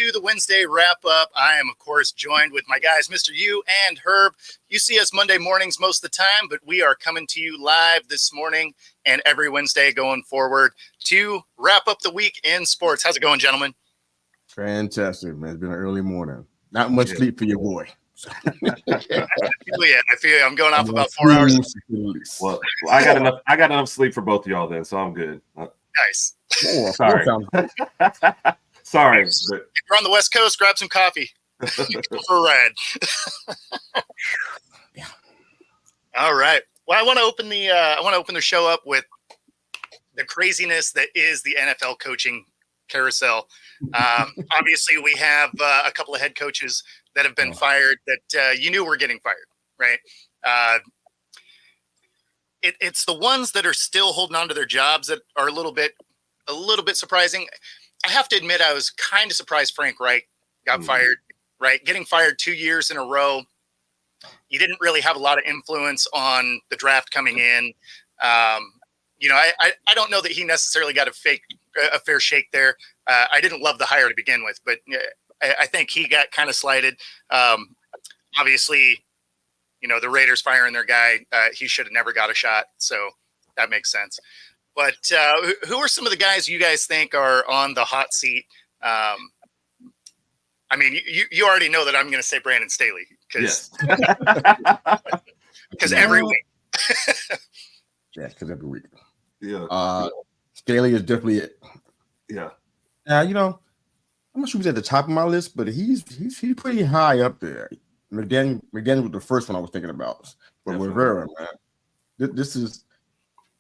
to the Wednesday wrap-up. I am, of course, joined with my guys, Mr. Yu and Herb. You see us Monday mornings most of the time, but we are coming to you live this morning and every Wednesday going forward to wrap up the week in sports. How's it going, gentlemen? Fantastic, man. It's been an early morning. Not much sleep for your boy. I feel I'm going off about 4 hours. Well, I got enough sleep for both of y'all then, so I'm good. Nice. Oh, sorry. Sorry. If you're on the West Coast, grab some coffee. Go for a ride. Yeah. All right. Well, I want to open the show up with the craziness that is the NFL coaching carousel. Obviously, we have a couple of head coaches that have been fired that you knew were getting fired, right? It's the ones that are still holding on to their jobs that are a little bit surprising. I have to admit, I was kind of surprised Frank Reich got fired, right? Getting fired 2 years in a row. You didn't really have a lot of influence on the draft coming in. I don't know that he necessarily got a fair shake there. I didn't love the hire to begin with, but I think he got kind of slighted. Obviously, the Raiders firing their guy, he should have never got a shot. So that makes sense. But who are some of the guys you guys think are on the hot seat? I mean, you already know that I'm going to say Brandon Staley because every week. Yeah, because every week. Yeah. Staley is definitely it. Yeah. I'm not sure he's at the top of my list, but he's pretty high up there. McDaniel was the first one I was thinking about, but Rivera, man, this is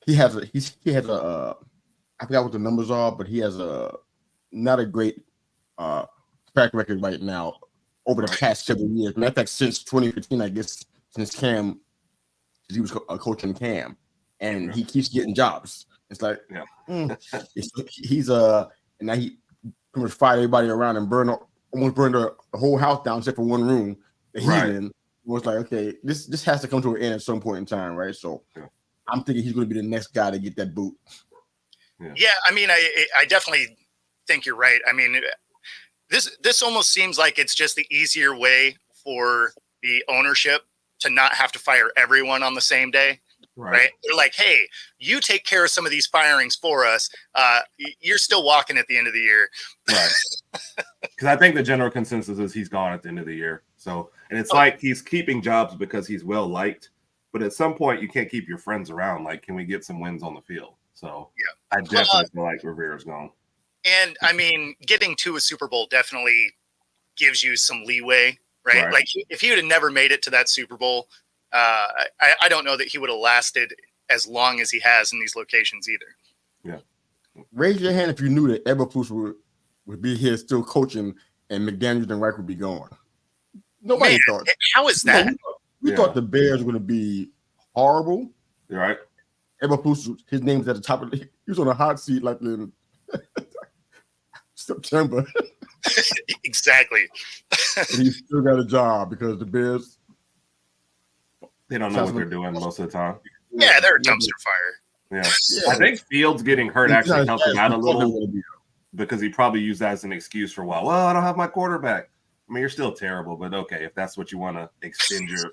he has a I forgot what the numbers are, but he has a not a great track record right now over the past several years. Matter of fact, since 2015, I guess since he was coaching Cam, and he keeps getting jobs. It's like he's and now he pretty much fired everybody around and almost burned the whole house down except for one room that he's in. It was like, okay, this has to come to an end at some point in time, right? So I'm thinking he's going to be the next guy to get that boot. Yeah, I mean, I definitely think you're right. I mean, this almost seems like it's just the easier way for the ownership to not have to fire everyone on the same day. Right. They're like, hey, you take care of some of these firings for us. You're still walking at the end of the year. Right. Because I think the general consensus is he's gone at the end of the year. So, and it's like he's keeping jobs because he's well liked. But at some point, you can't keep your friends around. Like, can we get some wins on the field? So, I definitely feel like Rivera's gone. And I mean, getting to a Super Bowl definitely gives you some leeway, right? Like, if he would have never made it to that Super Bowl, I don't know that he would have lasted as long as he has in these locations either. Yeah. Raise your hand if you knew that Eberflus would be here still coaching and McDaniels and Reich would be gone. Nobody thought. How is that? We thought the Bears were going to be horrible. You're right. Eberflus, his name's at the top of he was on a hot seat like in September. Exactly. And he still got a job because the Bears. They don't know what they're doing most of the time. Yeah, they're a dumpster fire. Yeah. I think Fields getting hurt actually helped him out a little because he probably used that as an excuse for a while. Well, I don't have my quarterback. I mean, you're still terrible, but okay, if that's what you want to extend your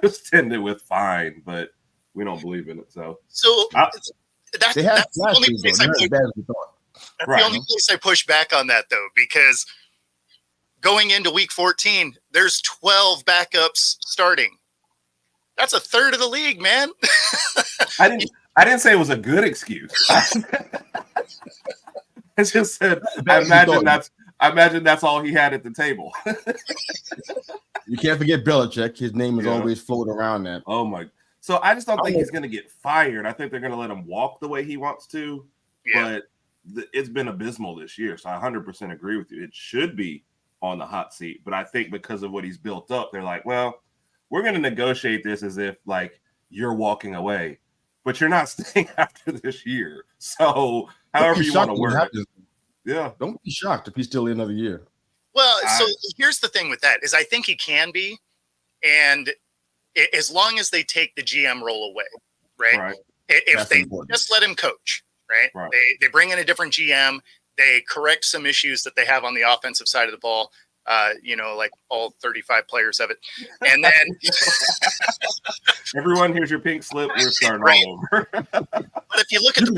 extend it with, fine. But we don't believe in it. So that's the only place I push back on that, though, because going into week 14, there's 12 backups starting. That's a third of the league, man. I didn't say it was a good excuse. I just said I imagine that's all he had at the table. You can't forget Belichick. His name is always floating around that. Oh my! So I just don't think he's going to get fired. I think they're going to let him walk the way he wants to. Yeah. But it's been abysmal this year, so I 100% agree with you. It should be on the hot seat, but I think because of what he's built up, they're like, well, we're going to negotiate this as if like you're walking away, but you're not staying after this year. So however you want to word it. Yeah. Don't be shocked if he's still in another year. Well, so here's the thing with that is I think he can be. And as long as they take the GM role away, right? If they just let him coach, right? They bring in a different GM, They correct some issues that they have on the offensive side of the ball. Like all 35 players of it. And then everyone, here's your pink slip. We're starting right. all over. But if you look at the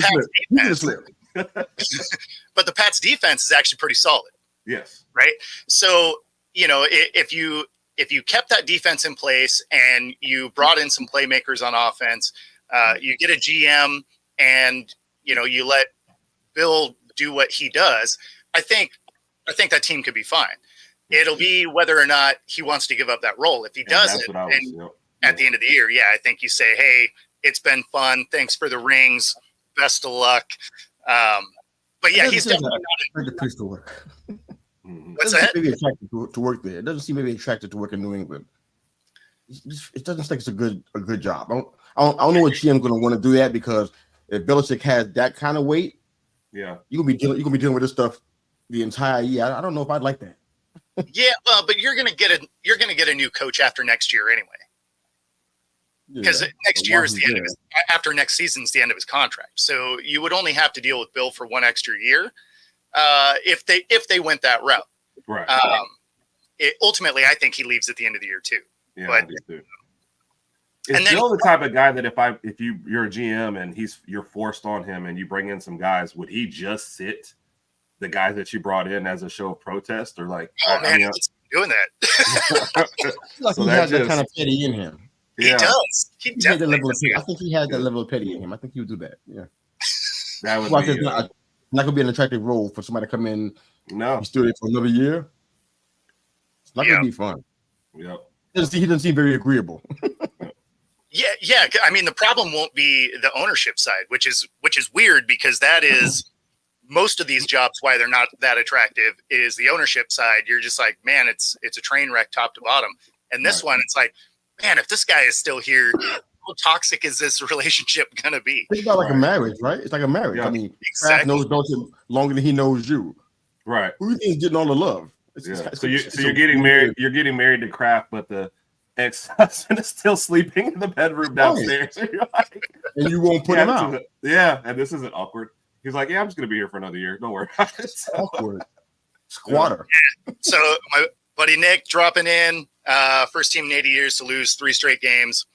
Pats defense, but the Pats defense is actually pretty solid. Yes. Right. So, if you kept that defense in place and you brought in some playmakers on offense, you get a GM and, you let Bill do what he does. I think that team could be fine. It'll be whether or not he wants to give up that role. If he doesn't, at the end of the year, I think you say, hey, it's been fun. Thanks for the rings. Best of luck. But yeah, he's definitely not a place to work. What's that? Maybe attracted to work there. It doesn't seem maybe attracted to work in New England. It doesn't think it's a good job. I don't know what GM's going to want to do that, because if Belichick has that kind of weight, you're gonna be dealing with this stuff the entire year. I don't know if I'd like that. Yeah, well, but you're gonna get a new coach after next year anyway. Because next year is the end of after next season's the end of his contract. So you would only have to deal with Bill for one extra year if they went that route. Right. Ultimately, I think he leaves at the end of the year too. Yeah, but, I do too. Is Bill the type of guy that if you're a GM and you're forced on him and you bring in some guys, would he just sit the guys that you brought in as a show of protest, or like? Oh man, he's doing that. Like he has that kind of petty in him. He does. He definitely does. I think he has that level of petty in him. I think he would do that. Yeah. That would be not going to be an attractive role for somebody to come in. No. He's still there for another year. It's not going to be fun. Yep. He doesn't seem very agreeable. Yeah. I mean, the problem won't be the ownership side, which is weird, because that is most of these jobs why they're not that attractive is the ownership side. You're just like, man, it's a train wreck top to bottom. And this one, it's like, man, if this guy is still here, how toxic is this relationship gonna be? It's about like a marriage, right? It's like a marriage. Yeah. I mean, exactly. Knows Dalton longer than he knows you. Right. Who do you think is getting all the love? So you're getting married. You're getting married to Kraft, but the ex-husband is still sleeping in the bedroom downstairs. So you're like, and you won't put him out. And this isn't awkward. He's like, yeah, I'm just gonna be here for another year. Don't worry. Awkward. Squatter. Yeah. So my buddy Nick dropping in, first team in 80 years to lose 3 straight games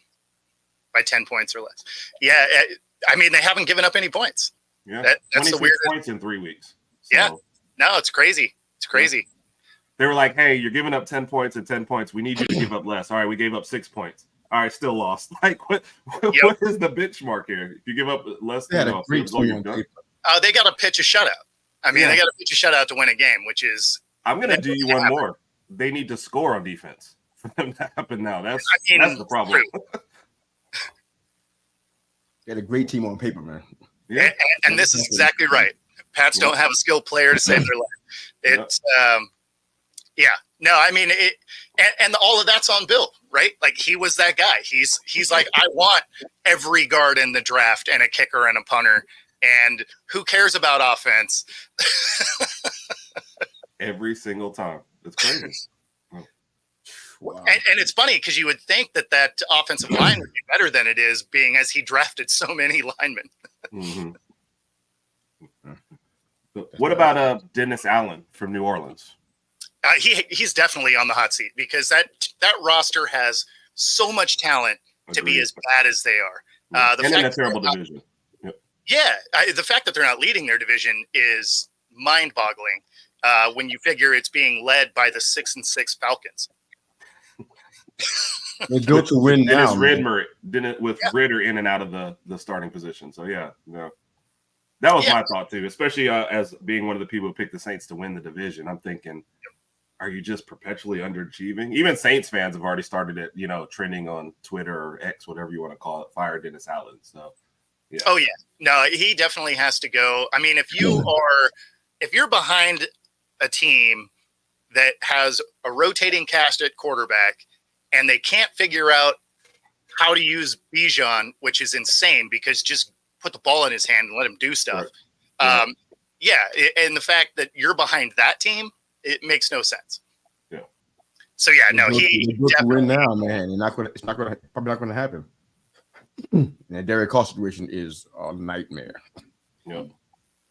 by 10 points or less. Yeah, I mean, they haven't given up any points. Yeah, that's the weird points in 3 weeks. So. Yeah, no, it's crazy. It's crazy. They were like, hey, you're giving up 10 points and 10 points. We need you to give up less. All right, we gave up 6 points. All right, still lost. Like, what is the benchmark here? If you give up less than they got to pitch a shutout. I mean, they got to pitch a shutout to win a game, which is. I'm going to do you one more. They need to score on defense for them to happen now. That's the problem. They had a great team on paper, man. Yeah, and this is exactly right. Pats don't have a skilled player to save their life. It's no, I mean it, and all of that's on Bill, right? Like he was that guy. He's like, I want every guard in the draft and a kicker and a punter, and who cares about offense? Every single time. It's crazy. Wow. And it's funny because you would think that offensive line would be better than it is, being as he drafted so many linemen. What about Dennis Allen from New Orleans? He's definitely on the hot seat because that roster has so much talent to be as bad as they are. And in a terrible division. Yeah, the fact that they're not leading their division is mind-boggling when you figure it's being led by the 6-6 Falcons. They built to win now. With Ritter in and out of the starting position. So that was my thought too. Especially as being one of the people who picked the Saints to win the division, I'm thinking, are you just perpetually underachieving? Even Saints fans have already started it, trending on Twitter or X, whatever you want to call it. Fire Dennis Allen. So oh yeah, no, he definitely has to go. I mean, if you're behind a team that has a rotating cast at quarterback, and they can't figure out how to use Bijan, which is insane because just put the ball in his hand and let him do stuff. Right. And the fact that you're behind that team, it makes no sense. Yeah. So he definitely win now, man. It's probably not going to happen. And that Derek Carr situation is a nightmare. Yeah.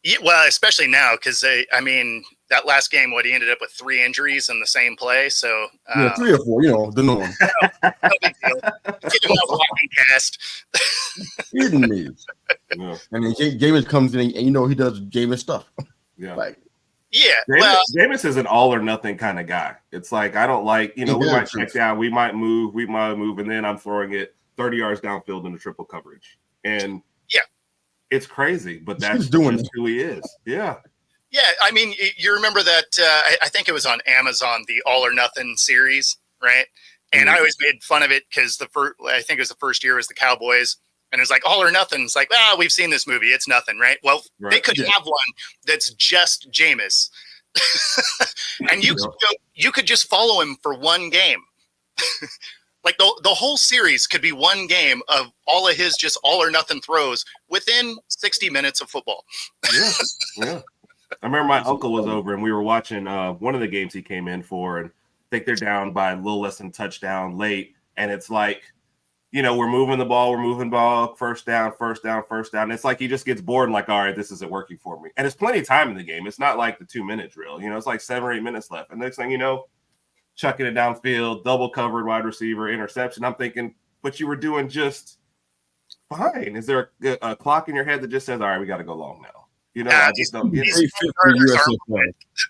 Yeah, well, especially now because I mean that last game, he ended up with 3 injuries in the same play. So Yeah, 3 or 4, the norm. no big deal. Give him that walking cast. Kidding me. Yeah. And then Jameis comes in, and he does Jameis stuff. Yeah. Like, yeah. Jameis is an all or nothing kind of guy. It's like I don't like, we might check down, we might move, and then I'm throwing it 30 yards downfield into triple coverage. And it's crazy, but that's just who he is. Yeah. Yeah, I mean, you remember that? I think it was on Amazon, the All or Nothing series, right? And I always made fun of it because I think it was the first year was the Cowboys, and it was like All or Nothing. It's like, we've seen this movie; it's nothing, right? Well, they could have one that's just Jameis, and you could just follow him for one game. Like the whole series could be one game of all of his just all or nothing throws within 60 minutes of football. Yeah. I remember my uncle was over and we were watching one of the games he came in for, and I think they're down by a little less than touchdown late. And it's like, we're moving the ball, first down. It's like he just gets bored and like, all right, this isn't working for me. And it's plenty of time in the game. It's not like the 2-minute drill. It's like 7 or 8 minutes left. And next thing you know, chucking it downfield, double covered wide receiver, interception. I'm thinking, but you were doing just fine. Is there a clock in your head that just says, all right, we got to go long now? I just don't get it. He'd be a great fit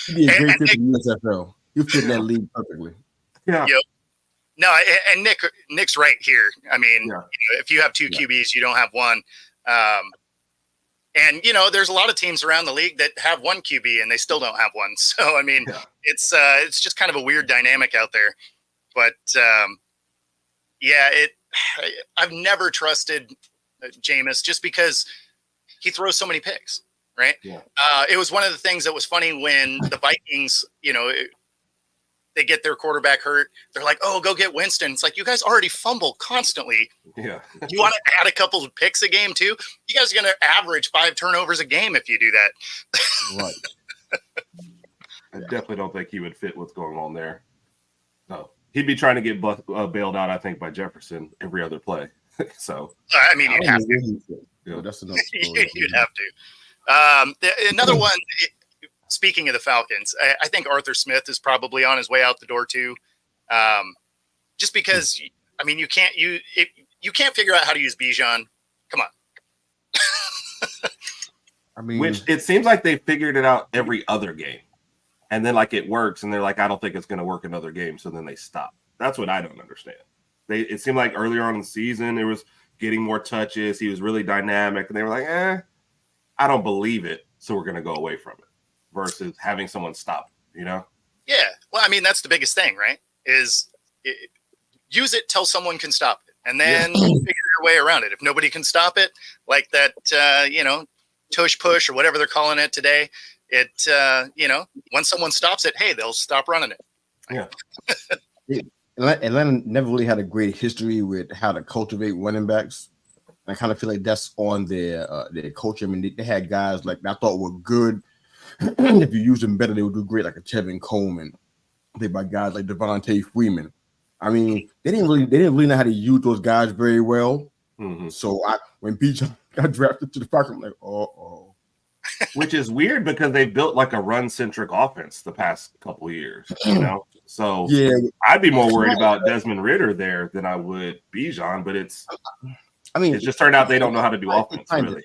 for the USFL. You fit in that league perfectly. Yeah. Yep. No, and Nick's right here. I mean, if you have 2 QBs, you don't have one. And there's a lot of teams around the league that have 1 QB and they still don't have one. So I mean, it's just kind of a weird dynamic out there. But I've never trusted Jameis just because he throws so many picks, right? Yeah. It was one of the things that was funny when the Vikings, they get their quarterback hurt. They're like, oh, go get Winston. It's like, you guys already fumble constantly. Yeah. You want to add a couple of picks a game too? You guys are going to average 5 turnovers a game if you do that. Right. I definitely don't think he would fit what's going on there. No. He'd be trying to get bailed out, I think, by Jefferson every other play. So, I mean, you'd have to. Yeah, that's enough. You'd have to. Another one. Speaking of the Falcons, I think Arthur Smith is probably on his way out the door too. Just because, I mean, you can't figure out how to use Bijan. Come on. I mean, which it seems like they figured it out every other game, and then like it works, and they're like, I don't think it's going to work another game, so then they stop. That's what I don't understand. It seemed like earlier on in the season, it was getting more touches. He was really dynamic, and they were like, I don't believe it, so we're going to go away from it. Versus having someone stop, Yeah. Well, I mean, that's the biggest thing, right? Use it till someone can stop it, and then figure your way around it. If nobody can stop it, like that, tush push or whatever they're calling it today, once someone stops it, hey, they'll stop running it. Yeah. Atlanta never really had a great history with how to cultivate running backs. I kind of feel like that's on their coach. I mean, they had guys like I thought were good. If you use them better, they would do great, like a Tevin Coleman. They by guys like Devontae Freeman. I mean, they didn't really know how to use those guys very well. Mm-hmm. So when Bijan got drafted to the Falcons, I'm like, oh. Which is weird because they built like a run-centric offense the past couple of years, So yeah, I'd be more worried about Desmond Ridder there than I would Bijan, but it just turned out they don't know how to do offense, really.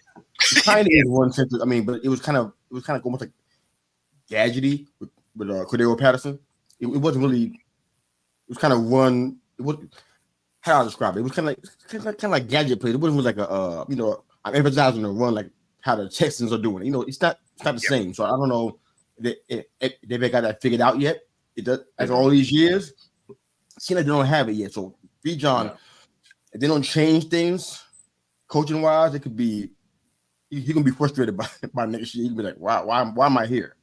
It kind of is one sense. I mean, but it was kind of almost like gadgety with Cordero Patterson. It wasn't really. It was kind of one. It was how I describe it. It was kind of like gadget play. It wasn't really like I'm emphasizing the run like how the Texans are doing. It's not the same. So I don't know if they got that figured out yet. It does after all these years. It seems like they don't have it yet. So Bijan, if they don't change things coaching wise, it could be. He's gonna be frustrated by next year. He'll be like, why am I here?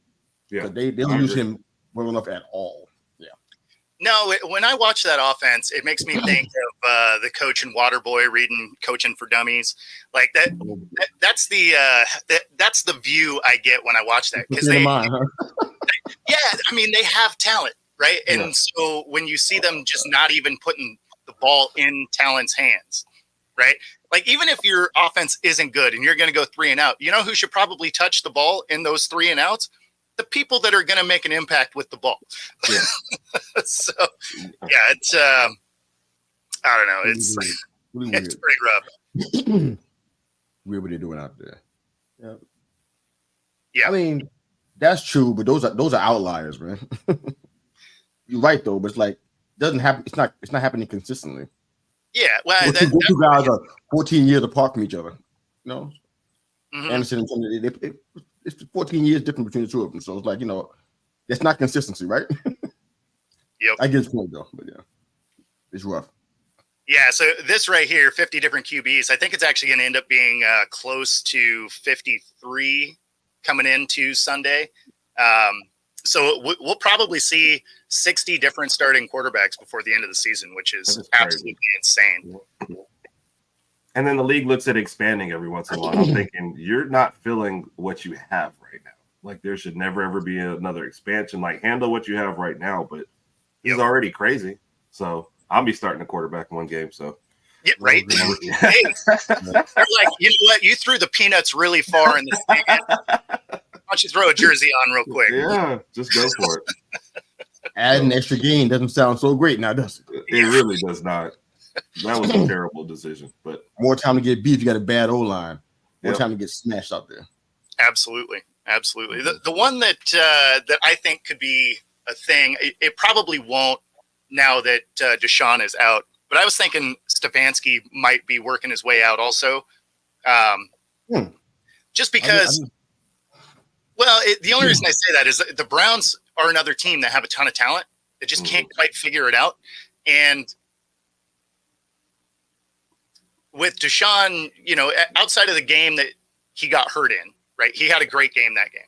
Yeah, they don't use him well enough at all. Yeah. No, when I watch that offense, it makes me think of the coach and Waterboy reading Coaching for Dummies. Like that. That's the view I get when I watch that because they. Yeah, I mean they have talent, right? And so when you see them just not even putting the ball in talent's hands, right? Like even if your offense isn't good and you're going to go 3 and out, you know who should probably touch the ball in those 3 and outs? The people that are going to make an impact with the ball. Yeah. So yeah, it's I don't know. It's really it's pretty rough. Weird what they're doing out there. Yeah. Yeah. I mean, that's true, but those are outliers, man. You're right though, but it's like doesn't happen. It's not happening consistently. Yeah, well, Those two guys are 14 years apart from each other. You know, mm-hmm. Anderson and it's 14 years different between the two of them. So it's like, you know, that's not consistency, right? Yep. I get his point though, but yeah, it's rough. Yeah, so this right here, 50 different QBs. I think it's actually going to end up being close to 53 coming into Sunday. So we'll probably see 60 different starting quarterbacks before the end of the season, which is absolutely insane. And then the league looks at expanding every once in a while. I'm thinking you're not filling what you have right now. Like there should never ever be another expansion. Like handle what you have right now, but it's already crazy. So I'll be starting a quarterback in one game. So yeah, right. Hey, you're like, you know what? You threw the peanuts really far in the stand. Why don't you throw a jersey on real quick? Yeah, just go for it. Adding an extra game doesn't sound so great now, does it? It really does not. That was a terrible decision. But more time to get beat if you got a bad O-line. More time to get smashed out there. Absolutely. The one that that I think could be a thing, it probably won't now that Deshaun is out. But I was thinking Stefanski might be working his way out also. Just because, the only reason I say that is that the Browns are another team that have a ton of talent that just can't quite figure it out. And with Deshaun, you know, outside of the game that he got hurt in, right? He had a great game that game.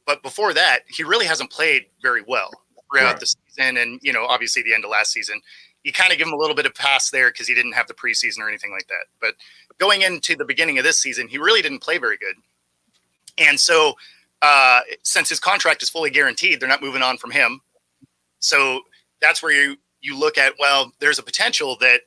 But before that, he really hasn't played very well throughout the season. And, you know, obviously the end of last season, you kind of give him a little bit of pass there because he didn't have the preseason or anything like that. But going into the beginning of this season, he really didn't play very good. And so since his contract is fully guaranteed, they're not moving on from him. So that's where you look at, well, there's a potential that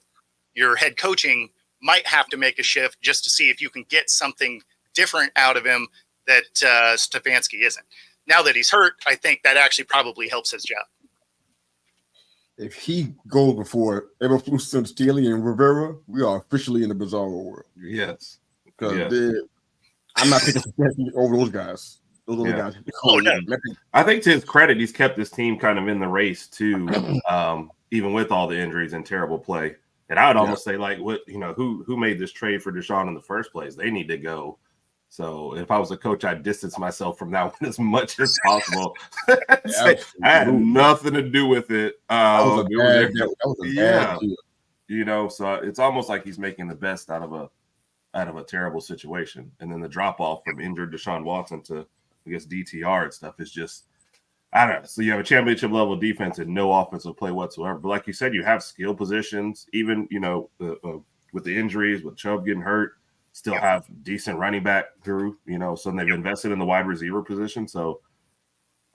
your head coaching might have to make a shift just to see if you can get something different out of him that Stefanski isn't. Now that he's hurt, I think that actually probably helps his job. If he goes before Eberflus, Staley, and Rivera, we are officially in the bizarre world. Yes. Because I'm not picking Stefanski over those guys. Those other guys. Oh, no. I think to his credit, he's kept this team kind of in the race too, even with all the injuries and terrible play. And I would almost say, like, what, you know, who made this trade for Deshaun in the first place? They need to go. So if I was a coach, I'd distance myself from that one as much as possible. I had nothing to do with it. That was a bad deal. You know, so it's almost like he's making the best out of a terrible situation. And then the drop off from injured Deshaun Watson to, I guess, DTR and stuff is just, I don't know. So you have a championship level defense and no offensive play whatsoever. But like you said, you have skill positions, even, you know, with the injuries, with Chubb getting hurt, still have decent running back through, you know, so they've invested in the wide receiver position. So,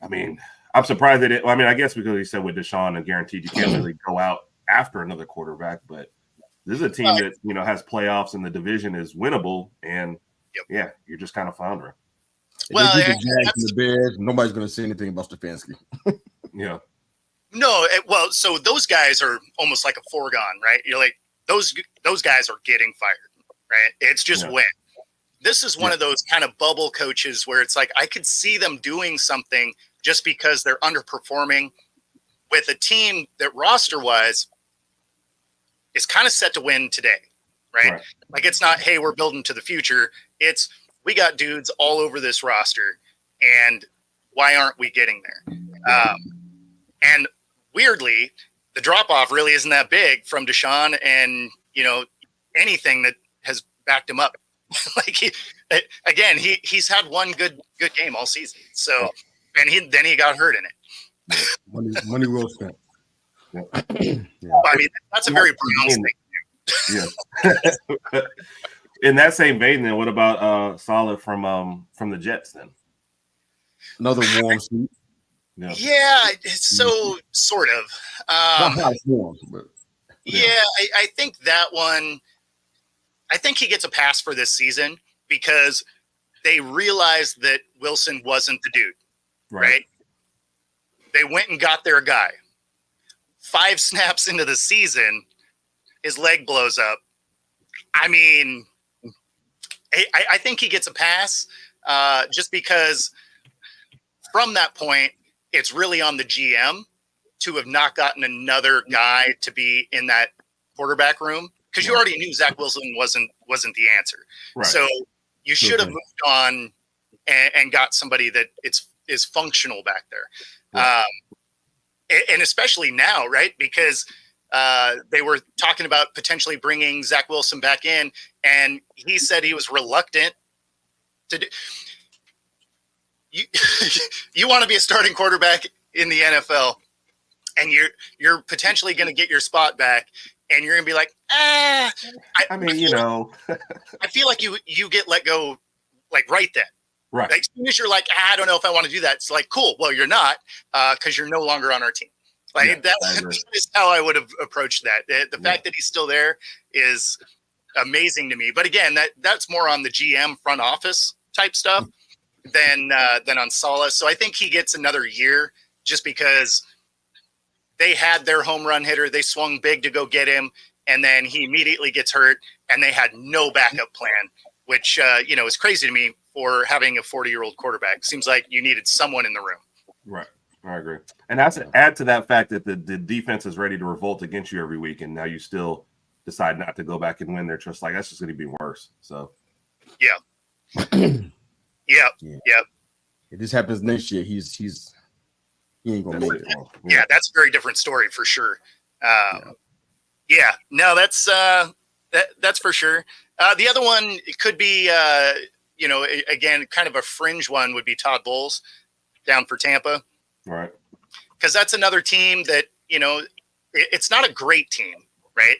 I mean, I'm surprised that I guess because he said with Deshaun and guaranteed you can't really go out after another quarterback, but this is a team that, you know, has playoffs and the division is winnable. And you're just kind of floundering. Well, the Bears, nobody's going to say anything about Stefanski. Yeah. No, well, so those guys are almost like a foregone, right? You're like, those guys are getting fired, right? It's just win. This is one of those kind of bubble coaches where it's like I could see them doing something just because they're underperforming with a team that roster-wise is kind of set to win today, right? Like it's not, hey, we're building to the future. It's we got dudes all over this roster, and why aren't we getting there? And weirdly, the drop-off really isn't that big from Deshaun and, you know, anything that has backed him up. Like he's had one good game all season. So, and then he got hurt in it. Money well spent. I mean, that's a very Browns thing. Yeah. In that same vein, then what about Saleh from the Jets? Then another warm seat. Yeah, so sort of. Not how it's warm, but I think that one. I think he gets a pass for this season because they realized that Wilson wasn't the dude, right? They went and got their guy. 5 snaps into the season, his leg blows up. I mean, I think he gets a pass just because from that point, it's really on the GM to have not gotten another guy to be in that quarterback room, because you already knew Zach Wilson wasn't the answer. Right. So you should have moved on and got somebody that is functional back there. Right. And especially now, right? Because they were talking about potentially bringing Zach Wilson back in, and he said he was reluctant to do. You want to be a starting quarterback in the NFL, and you're potentially going to get your spot back, and you're going to be like, I feel like you get let go like right then. Right. Like, as soon as you're like, I don't know if I want to do that. It's like, cool. Well, you're not, because you're no longer on our team. Like that is how I would have approached that. The fact that he's still there is amazing to me. But again, that's more on the GM front office type stuff than on Saleh. So I think he gets another year just because they had their home run hitter. They swung big to go get him, and then he immediately gets hurt, and they had no backup plan, which is crazy to me for having a 40-year-old quarterback. Seems like you needed someone in the room. Right. I agree. And that's add to that fact that the defense is ready to revolt against you every week, and now you still decide not to go back and win. They're just like, that's just going to be worse. So, yeah. If this happens next year, he ain't gonna make it. Yeah, that's a very different story for sure. No, that's for sure. The other one, it could be, again, kind of a fringe one would be Todd Bowles down for Tampa. Right. Because that's another team that, it's not a great team, right?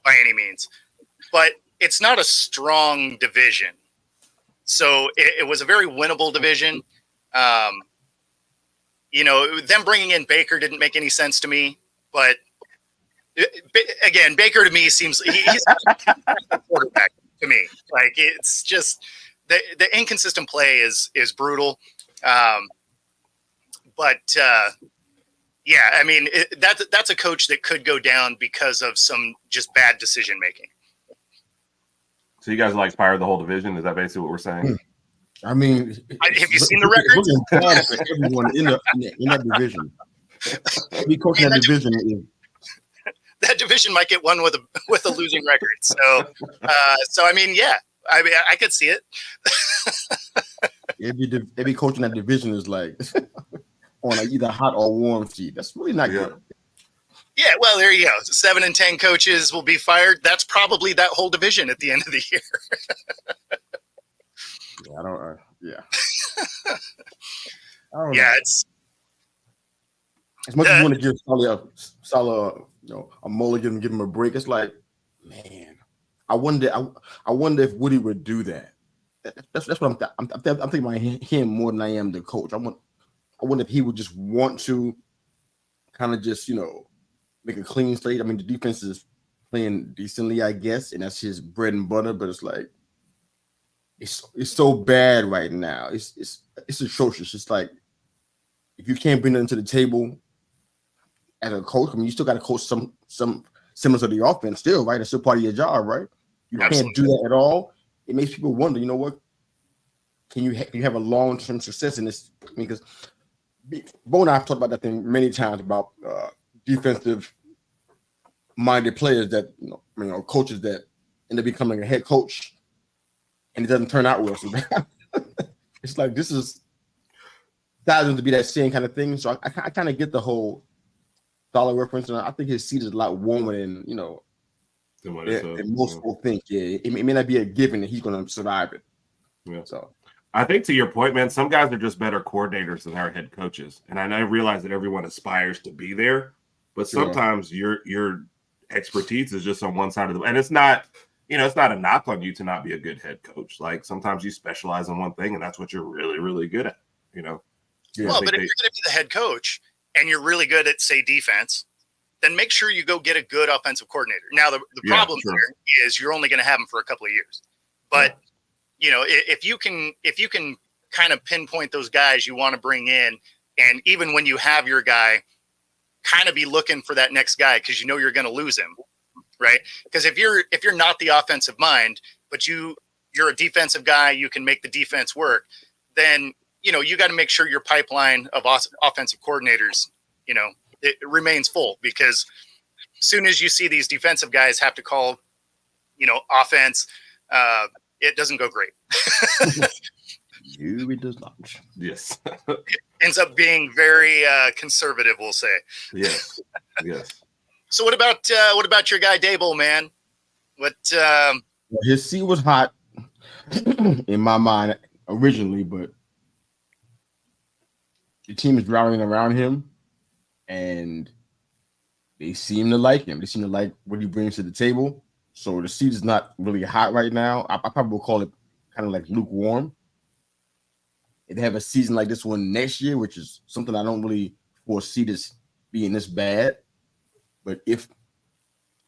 By any means, but it's not a strong division. So it was a very winnable division. Them bringing in Baker didn't make any sense to me, but again, Baker to me seems he's a quarterback to me. Like, it's just the inconsistent play is brutal. That's a coach that could go down because of some just bad decision making. So you guys like fire the whole division? Is that basically what we're saying? I mean, have you seen the records? For everyone in that division, every coach in that division is. That division might get one with a losing record. So I mean, I could see it. Every coach in that division is like on either hot or warm seat. That's really not good. Yeah, well, there you go. 7 and 10 coaches will be fired. That's probably that whole division at the end of the year. I don't know. It's as much as you want to give Saleh a mulligan and give him a break. It's like, man, I wonder if Woody would do that. That's what I'm thinking about him more than I am the coach. I wonder if he would just want to kind of just make a clean slate. I mean, the defense is playing decently, I guess, and that's his bread and butter. But it's like it's so bad right now. It's atrocious. It's like if you can't bring them to the table as a coach, I mean, you still got to coach some semblance of the offense still, right? It's still part of your job, right? You can't do that at all. It makes people wonder, what? Can you have a long-term success in this? Because Bo and I have talked about that thing many times about defensive-minded players that, coaches that end up becoming a head coach, and it doesn't turn out well. So it's like this is thousands to be that same kind of thing. So I kind of get the whole Saleh reference, and I think his seat is a lot warmer than than most people think. Yeah, it may not be a given that he's going to survive it. Yeah. So I think to your point, man, some guys are just better coordinators than our head coaches, and I realize that everyone aspires to be there, but sometimes your expertise is just on one side of the. And it's not, it's not a knock on you to not be a good head coach. Like sometimes you specialize in one thing, and that's what you're really, really good at. Well, but if you're going to be the head coach and you're really good at, say, defense, then make sure you go get a good offensive coordinator. Now, the problem here is you're only going to have him for a couple of years. But, if you can kind of pinpoint those guys you want to bring in, and even when you have your guy, kind of be looking for that next guy because you're going to lose him, right? Because if you're not the offensive mind, but you're a defensive guy, you can make the defense work, then, you got to make sure your pipeline of offensive coordinators, it remains full, because as soon as you see these defensive guys have to call, offense, it doesn't go great. It does not. Yes. It ends up being very conservative, we'll say. Yes. So what about your guy Dable, man? His seat was hot in my mind originally, but the team is rallying around him, and they seem to like him. They seem to like what he brings to the table. So the seat is not really hot right now. I probably will call it kind of like lukewarm. If they have a season like this one next year, which is something I don't really foresee this being this bad, but if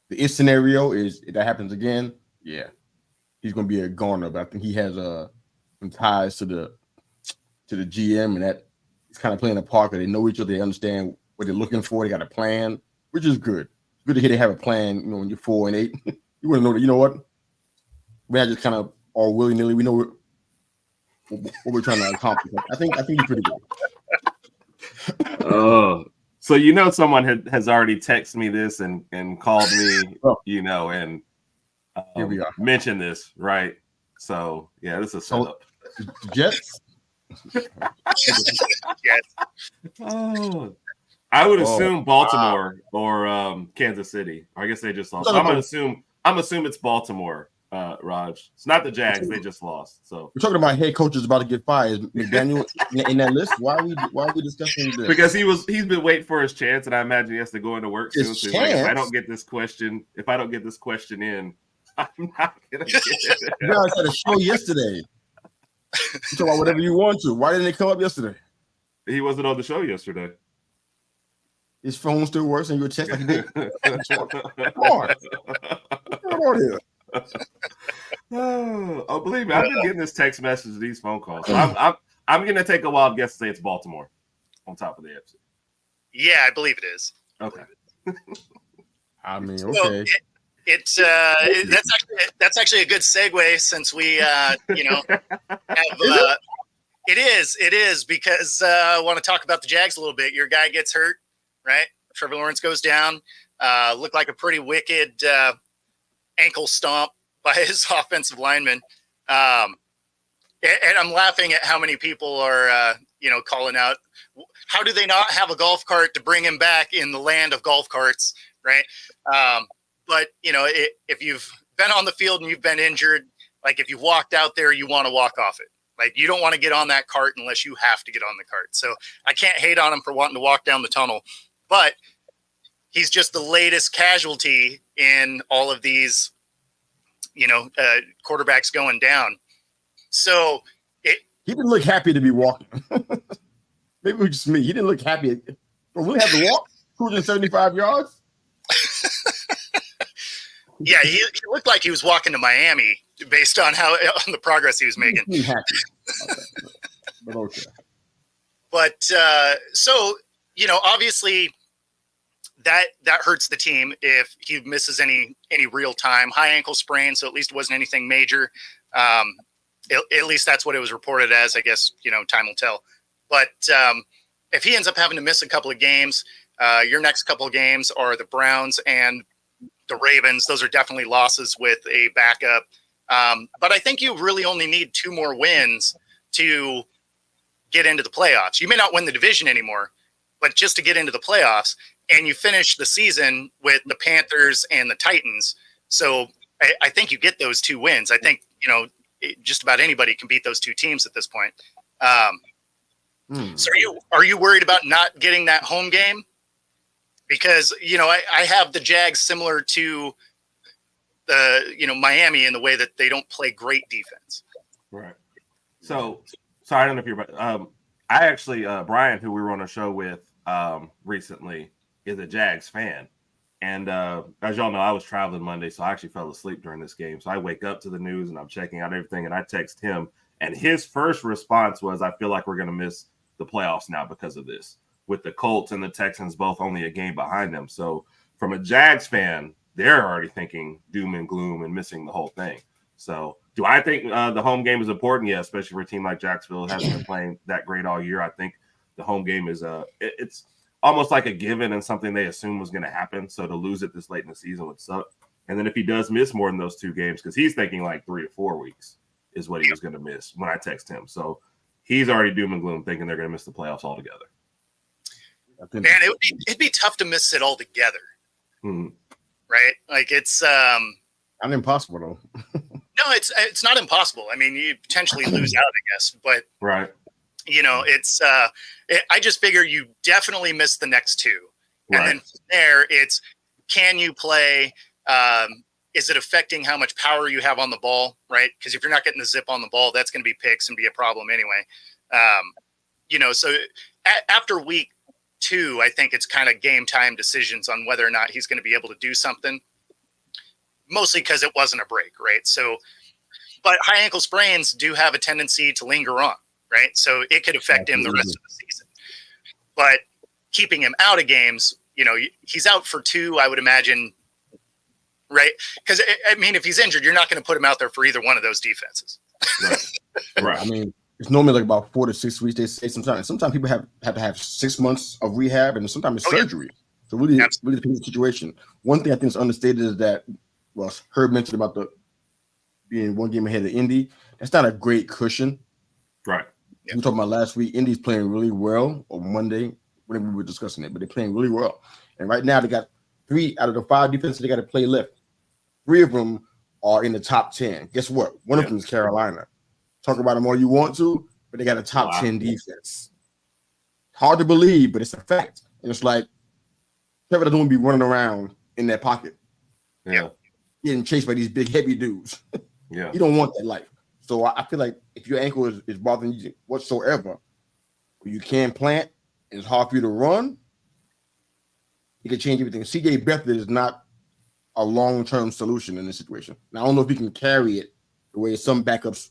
the scenario is if that happens again, yeah, he's going to be a goner. But I think he has some ties to the GM, and that he's kind of playing a part because they know each other. They understand what they're looking for. They got a plan, which is good. It's good to hear they have a plan. When you're 4-8, you want to know that. You know what? We're not just kind of all willy nilly. We know what we're trying to accomplish. I think he's pretty good. Oh, so someone has already texted me this and called me, and here we are. Mentioned this, right? So yeah, this is a setup. Jets. Yes. Oh, I would assume Baltimore or Kansas City. I guess they just lost. I'm assuming it's Baltimore. Raj, it's not the Jags. They just lost. So we're talking about head coaches about to get fired. Is McDaniel in that list? Why are we discussing this? Because he's been waiting for his chance, and I imagine he has to go into work soon. So like, if I don't get this question in, I'm not gonna get it. You guys had a show yesterday. You talk about whatever you want to. Why didn't it come up yesterday? He wasn't on the show yesterday. His phone still works, and you would text like he did. Come on here. Oh, believe me, I've been getting this text message, these phone calls. So I'm gonna take a wild guess and say it's Baltimore on top of the AFC. Yeah, I believe it is. Okay. I mean, okay. So that's actually a good segue, since we have it is because I want to talk about the Jags a little bit. Your guy gets hurt, right? Trevor Lawrence goes down. Looked like a pretty wicked ankle stomp by his offensive lineman. And I'm laughing at how many people are, calling out, how do they not have a golf cart to bring him back in the land of golf carts, right? But, if you've been on the field and you've been injured, like if you've walked out there, you want to walk off it. Like you don't want to get on that cart unless you have to get on the cart. So I can't hate on him for wanting to walk down the tunnel, but he's just the latest casualty in all of these, quarterbacks going down. So he didn't look happy to be walking. Maybe it was just me. He didn't look happy. But we have to walk 275 yards. Yeah, he looked like he was walking to Miami based on the progress he was making. He's happy. But okay. But so obviously that hurts the team if he misses any real time. High ankle sprain, so at least it wasn't anything major. At least that's what it was reported as. I guess time will tell. But if he ends up having to miss a couple of games, your next couple of games are the Browns and the Ravens. Those are definitely losses with a backup. But I think you really only need 2 more wins to get into the playoffs. You may not win the division anymore, but just to get into the playoffs, and you finish the season with the Panthers and the Titans. So I think you get those 2 wins. I think, just about anybody can beat those 2 teams at this point. So are you worried about not getting that home game? Because, I have the Jags similar to the, Miami in the way that they don't play great defense. Right. So, sorry, I don't know if you're, I actually, Brian, who we were on a show with recently, is a Jags fan. And as y'all know, I was traveling Monday, so I actually fell asleep during this game. So I wake up to the news and I'm checking out everything, and I text him. And his first response was, I feel like we're going to miss the playoffs now because of this, with the Colts and the Texans both only a game behind them. So from a Jags fan, they're already thinking doom and gloom and missing the whole thing. So do I think the home game is important? Yeah, especially for a team like Jacksonville hasn't been playing that great all year. I think the home game is it's almost like a given and something they assume was going to happen. So to lose it this late in the season would suck. And then if he does miss more than those 2 games, because he's thinking like 3 or 4 weeks is what he was going to miss when I text him. So he's already doom and gloom thinking they're going to miss the playoffs altogether. Man, it'd be tough to miss it altogether. Hmm. Right? Like it's not impossible though. No, it's not impossible. I mean, you potentially lose out, I guess, but right. You know, it's I just figure you definitely miss the next 2. And Right. then from there it's, can you play? Is it affecting how much power you have on the ball? Right. Because if you're not getting the zip on the ball, that's going to be picks and be a problem anyway. You know, so after week 2, I think it's kind of game time decisions on whether or not he's going to be able to do something. Mostly because it wasn't a break, right? So, but high ankle sprains do have a tendency to linger on, right? So it could affect him the rest of the season. But keeping him out of games, you know, he's out for 2, I would imagine, right? Because, I mean, if he's injured, you're not going to put him out there for either one of those defenses. Right. Right. I mean, it's normally like about 4 to 6 weeks. They say sometimes people have to have 6 months of rehab, and sometimes it's surgery. Yeah. So really depends on the situation. One thing I think is understated is that, well, Herb mentioned about the being 1 game ahead of Indy. That's not a great cushion. Right. We were talking about last week. Indy's playing really well on Monday when we were discussing it, but they're playing really well. And right now they got 3 out of the 5 defenses they got to play left. 3 of them are in the top 10. Guess what? One of them is Carolina. Talk about them all you want to, but they got a top 10 defense. Hard to believe, but it's a fact. And it's like Trevor doesn't want to be running around in that pocket. Yeah. Getting chased by these big, heavy dudes. Yeah. You don't want that life. So I feel like if your ankle is bothering you whatsoever, you can't plant, and it's hard for you to run, you can change everything. CJ Beathard is not a long-term solution in this situation. Now, I don't know if he can carry it the way some backups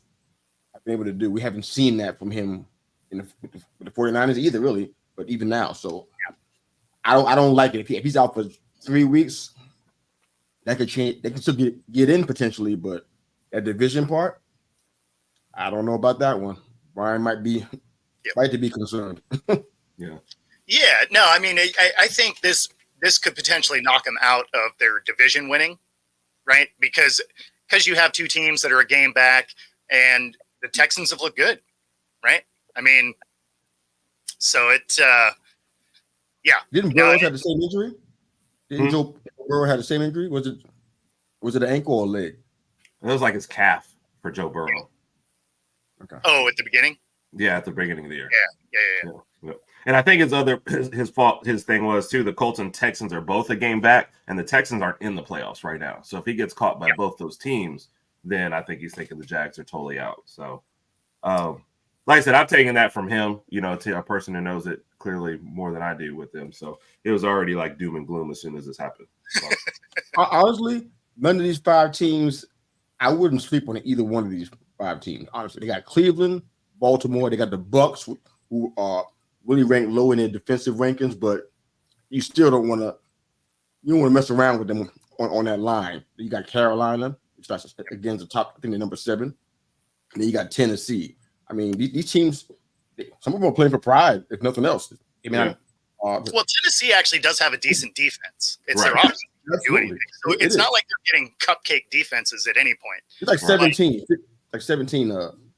have been able to do. We haven't seen that from him with the 49ers either, really, but even now. So I don't like it. If he's out for 3 weeks, that could change. They can still get in potentially, but that division part, I don't know about that one. Brian might be right to be concerned. Yeah. Yeah. No, I mean, I think this could potentially knock them out of their division winning, right? Because you have 2 teams that are a game back, and the Texans have looked good, right? I mean, so it, yeah. Didn't Burrows have the same injury? Didn't Joe Burrow have the same injury? Was it an ankle or a leg? It was like his calf for Joe Burrow. Okay. Oh, at the beginning? Yeah, at the beginning of the year. Yeah. And I think his thing was too, the Colts and Texans are both a game back, and the Texans aren't in the playoffs right now. So if he gets caught by both those teams, then I think he's thinking the Jags are totally out. So like I said, I've taken that from him, you know, to a person who knows it clearly more than I do with him. So it was already like doom and gloom as soon as this happened. So. Honestly, none of these 5 teams, I wouldn't sleep on either one of these 5 teams. Honestly, they got Cleveland, Baltimore, they got the Bucks, who are really ranked low in their defensive rankings, but you still don't want to mess around with them on that line. You got Carolina, which starts against the top, I think they're number 7. And then you got Tennessee. I mean, these teams, some of them are playing for pride, if nothing else. I mean, well, Tennessee actually does have a decent defense. It's right. their option to do anything. So it's not like they're getting cupcake defenses at any point. It's like 17,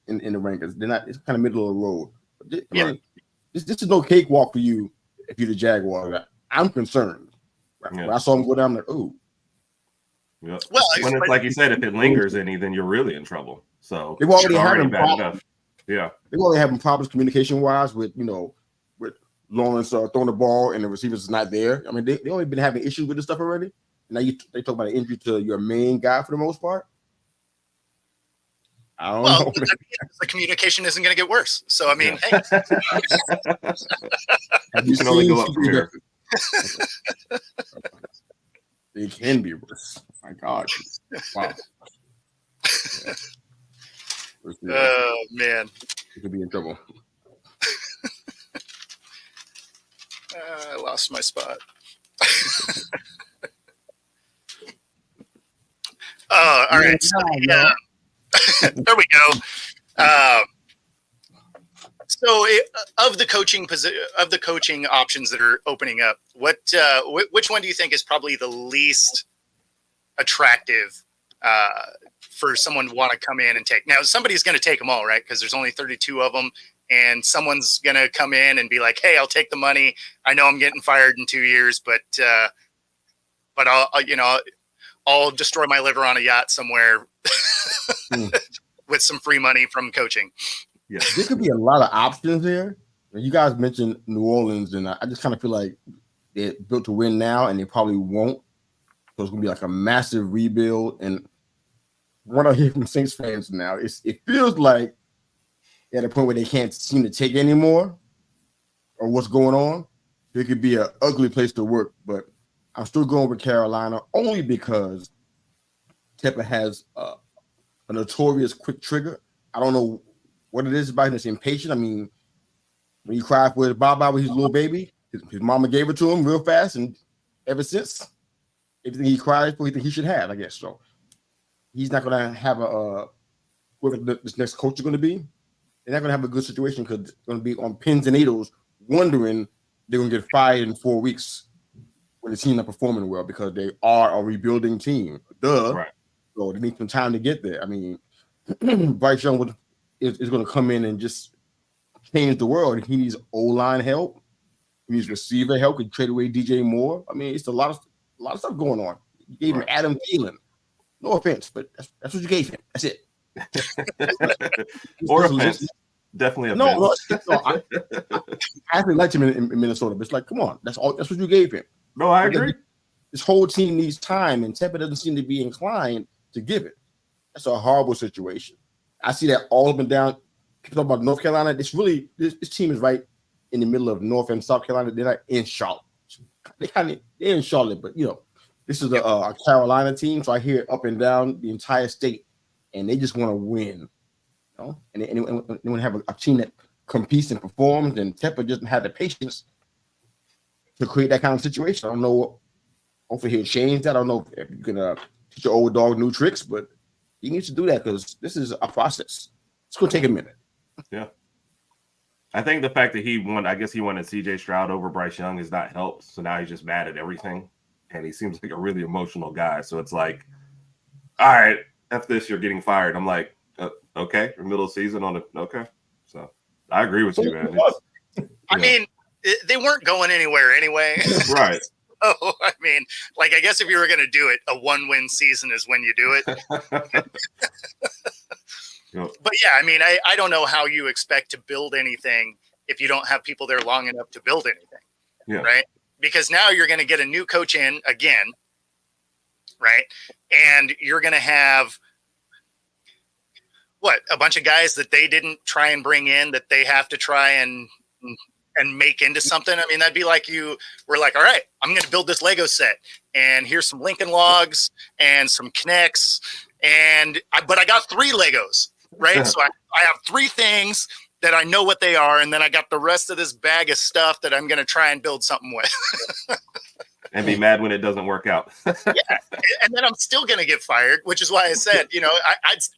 in the rankings. They're not. It's kind of middle of the road. I mean, this is no cakewalk for you if you're the Jaguars. I'm concerned. When I saw them go down, I'm like, ooh. Yeah. Well, when it's like you said, if it lingers any, then you're really in trouble. So they've already having bad enough. Yeah, they're already having problems communication wise with Lawrence throwing the ball and the receivers is not there. I mean, they only been having issues with this stuff already. Now they talk about an injury to your main guy for the most part. I don't know. The communication isn't going to get worse. So I mean, hey. You can only go up from here. It can be worse. My God. Wow. Yeah. Oh man. You could be in trouble. I lost my spot. Oh, all right. So, there we go. Of the coaching options that are opening up, which one do you think is probably the least attractive for someone to want to come in and take? Now, somebody's going to take them all, right? Because there's only 32 of them, and someone's going to come in and be like, "Hey, I'll take the money. I know I'm getting fired in 2 years, but I'll destroy my liver on a yacht somewhere with some free money from coaching." Yeah, there could be a lot of options there. You guys mentioned New Orleans, and I just kind of feel like they're built to win now, and they probably won't. So it's gonna be like a massive rebuild. And what I hear from Saints fans now is it feels like they're at a point where they can't seem to take anymore, or what's going on. It could be an ugly place to work, but I'm still going with Carolina only because Tepper has a notorious quick trigger. I don't know what it is about him. It's impatient. I mean, when he cried for his Baba with his little baby, his mama gave it to him real fast, and ever since, everything he cried for, he should have, I guess. So he's not going to have whoever this next coach is going to be. They're not going to have a good situation because it's going to be on pins and needles, wondering they're going to get fired in 4 weeks when the team's not performing well because they are a rebuilding team. right. So they need some time to get there. I mean, Bryce Young is going to come in and just change the world. He needs O-line help. He needs receiver help. He trade away DJ Moore. I mean, it's a lot of stuff going on. You gave him Adam Thielen. No offense, but that's what you gave him. That's it. Or offense. Definitely offense. No, I actually liked him in Minnesota, but it's like, come on, that's what you gave him. No, I agree. This whole team needs time, and Tepper doesn't seem to be inclined to give it. That's a horrible situation. I see that all up and down. People talk about North Carolina. This team is right in the middle of North and South Carolina. They're not in Charlotte. They're in Charlotte, but this is a Carolina team, so I hear it up and down the entire state, and they just want to win. And they want to have a team that competes and performs, and Tepper doesn't have the patience to create that kind of situation. I don't know. Hopefully he'll change that. I don't know if you can teach your old dog new tricks, but he needs to do that because this is a process. It's going to take a minute. Yeah. I think the fact that he wanted CJ Stroud over Bryce Young has not helped. So now he's just mad at everything. And he seems like a really emotional guy. So it's like, all right, F this, you're getting fired. I'm like, okay, middle of season okay. So I agree with you, man. I mean, they weren't going anywhere anyway. Right. So, I mean, I guess if you were going to do it, a 1-win season is when you do it. But yeah, I mean, I don't know how you expect to build anything if you don't have people there long enough to build anything, right? Because now you're going to get a new coach in again, right? And you're going to have a bunch of guys that they didn't try and bring in that they have to try and make into something. I mean, that'd be like you were like, all right, I'm going to build this Lego set, and here's some Lincoln Logs and some Kinects, but I got 3 Legos, right? So I have 3 things that I know what they are, and then I got the rest of this bag of stuff that I'm going to try and build something with. And be mad when it doesn't work out. Yeah, and then I'm still going to get fired, which is why I said,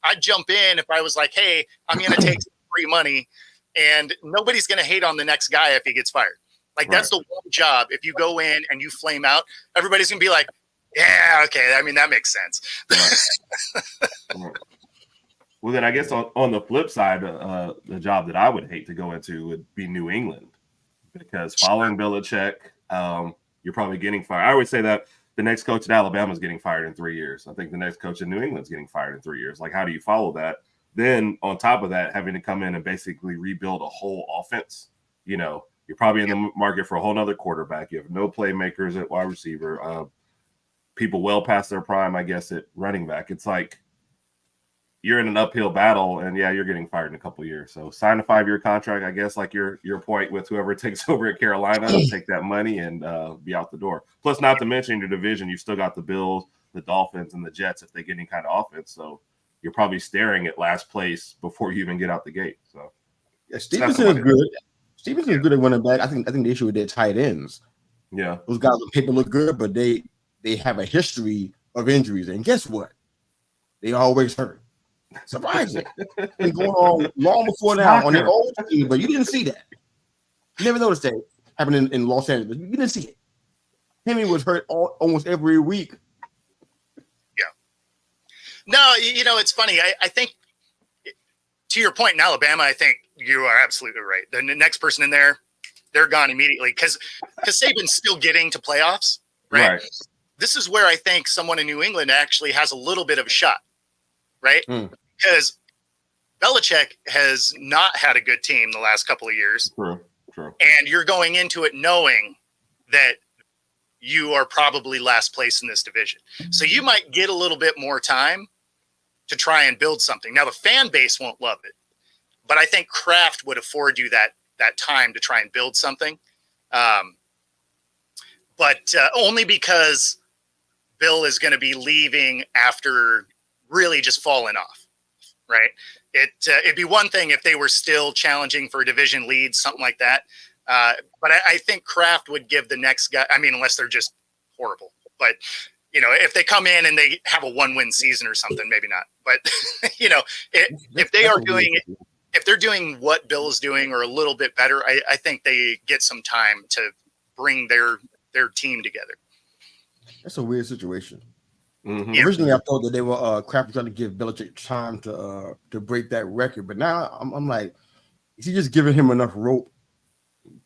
I'd jump in if I was like, hey, I'm going to take some free money, and nobody's going to hate on the next guy if he gets fired. That's the one job. If you go in and you flame out, everybody's going to be like, yeah, okay. I mean, that makes sense. Right. Well, then I guess on the flip side, the job that I would hate to go into would be New England, because following Belichick, you're probably getting fired. I always say that the next coach at Alabama is getting fired in 3 years. I think the next coach in New England is getting fired in 3 years. How do you follow that? Then on top of that, having to come in and basically rebuild a whole offense, you're probably in the market for a whole nother quarterback. You have no playmakers at wide receiver, people well past their prime, I guess, at running back. It's like, you're in an uphill battle, and yeah, you're getting fired in a couple of years. So sign a 5-year contract, I guess, like your point with whoever takes over at Carolina, take that money and be out the door. Plus, not to mention your division, you've still got the Bills, the Dolphins, and the Jets if they get any kind of offense. So you're probably staring at last place before you even get out the gate. So yeah, Stevenson is good. Stevenson is good at running back. I think the issue with their tight ends. Yeah, those guys on paper look good, but they have a history of injuries, and guess what? They always hurt. Surprising. Been going on long before now on their old team, but you didn't see that. You never noticed that happening in Los Angeles. You didn't see it. Henry was hurt almost every week. Yeah. No, it's funny. I think, to your point in Alabama, I think you are absolutely right. The next person in there, they're gone immediately because Saban's still getting to playoffs, right? This is where I think someone in New England actually has a little bit of a shot, right? Because Belichick has not had a good team the last couple of years. True. And you're going into it knowing that you are probably last place in this division. So you might get a little bit more time to try and build something. Now, the fan base won't love it, but I think Kraft would afford you that time to try and build something. But only because Bill is going to be leaving after really just falling off, right? It'd be one thing if they were still challenging for a division lead, something like that. But I think Kraft would give the next guy, I mean, unless they're just horrible, but if they come in and they have a 1-win season or something, maybe not. But if they are doing it, if they're doing what Bill is doing or a little bit better, I think they get some time to bring their team together. That's a weird situation. Mm-hmm. Originally, I thought that they were Kraft trying to give Belichick time to break that record, but now I'm like, is he just giving him enough rope?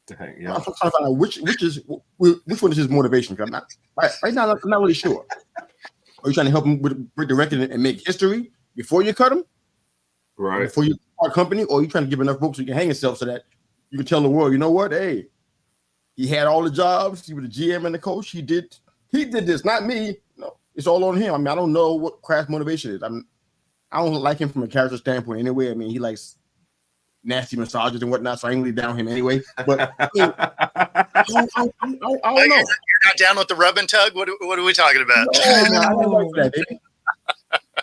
Dang, yeah. I'm trying to find out which one is his motivation. I'm not right now. I'm not really sure. Are you trying to help him break the record and make history before you cut him? Right. Before you part company, or are you trying to give enough rope so you can hang yourself so that you can tell the world, you know what? Hey, he had all the jobs. He was the GM and the coach. He did this, not me. No, it's all on him. I mean, I don't know what Kraft's motivation is. I don't like him from a character standpoint anyway. I mean, he likes nasty massages and whatnot, so I ain't really down him anyway. But I don't know. You're not down with the rub and tug? What are we talking about? No, I don't like that, baby.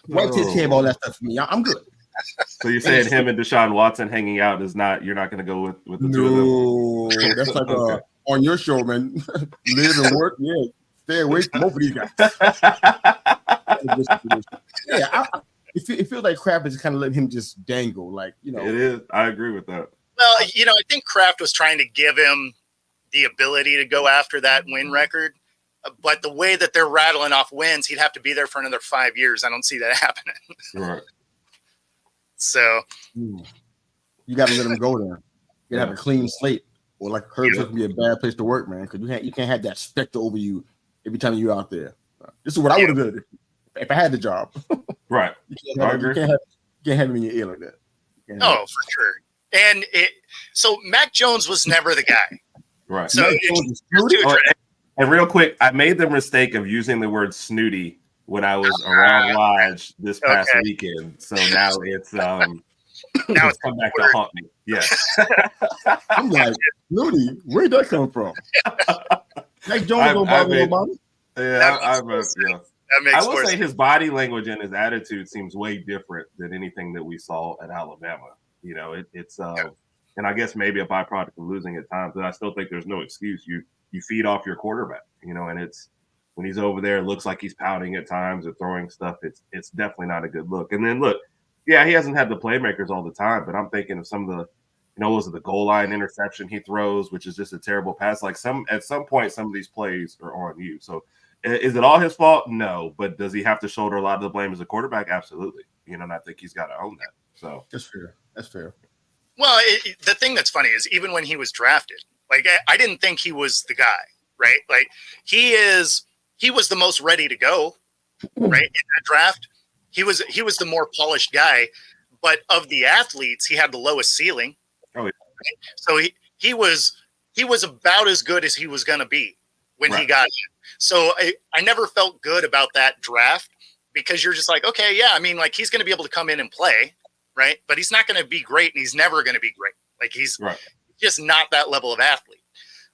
White takes care of all that stuff for me. I'm good. So you're saying him and Deshaun Watson hanging out is not? You're not going to go with the two of them? No, that's like okay. On your show, man. Live and work. Yeah, stay away from both of these guys. Yeah, it feels like Kraft is kind of letting him just dangle, like It is. I agree with that. Well, I think Kraft was trying to give him the ability to go after that win record, but the way that they're rattling off wins, he'd have to be there for another 5 years. I don't see that happening. Right. So you got to let him go there. You got to have a clean slate, or like Herb's going to be a bad place to work, man, because you can't have that specter over you every time you're out there. This is what I would have done if I had the job. Right. You can't have him in your ear like that. Oh, for sure. And so Mac Jones was never the guy. Right. So and real quick, I made the mistake of using the word snooty when I was around Lodge this past weekend. So now it's now it's come back to haunt me. Yeah. I'm like, snooty, where'd that come from? Mac Jones don't bother nobody. Yeah, I will say his body language and his attitude seems way different than anything that we saw at Alabama. It's and I guess maybe a byproduct of losing at times, but I still think there's no excuse. You feed off your quarterback, and it's when he's over there, it looks like he's pouting at times or throwing stuff. It's definitely not a good look. And then look, yeah, he hasn't had the playmakers all the time, but I'm thinking of some of the, was it the goal line interception he throws, which is just a terrible pass. Like at some point, some of these plays are on you. So is it all his fault? No, but does he have to shoulder a lot of the blame as a quarterback? Absolutely. And I think he's got to own that. So that's fair. Well, the thing that's funny is even when he was drafted, like I didn't think he was the guy, right? Like he was the most ready to go, right? In that draft, he was the more polished guy, but of the athletes, he had the lowest ceiling. Oh, yeah. Right? So he was about as good as he was going to be when he got in. So I never felt good about that draft because you're just like, okay, yeah, I mean, like he's going to be able to come in and play, right? But he's not going to be great, and he's never going to be great. Like he's just not that level of athlete.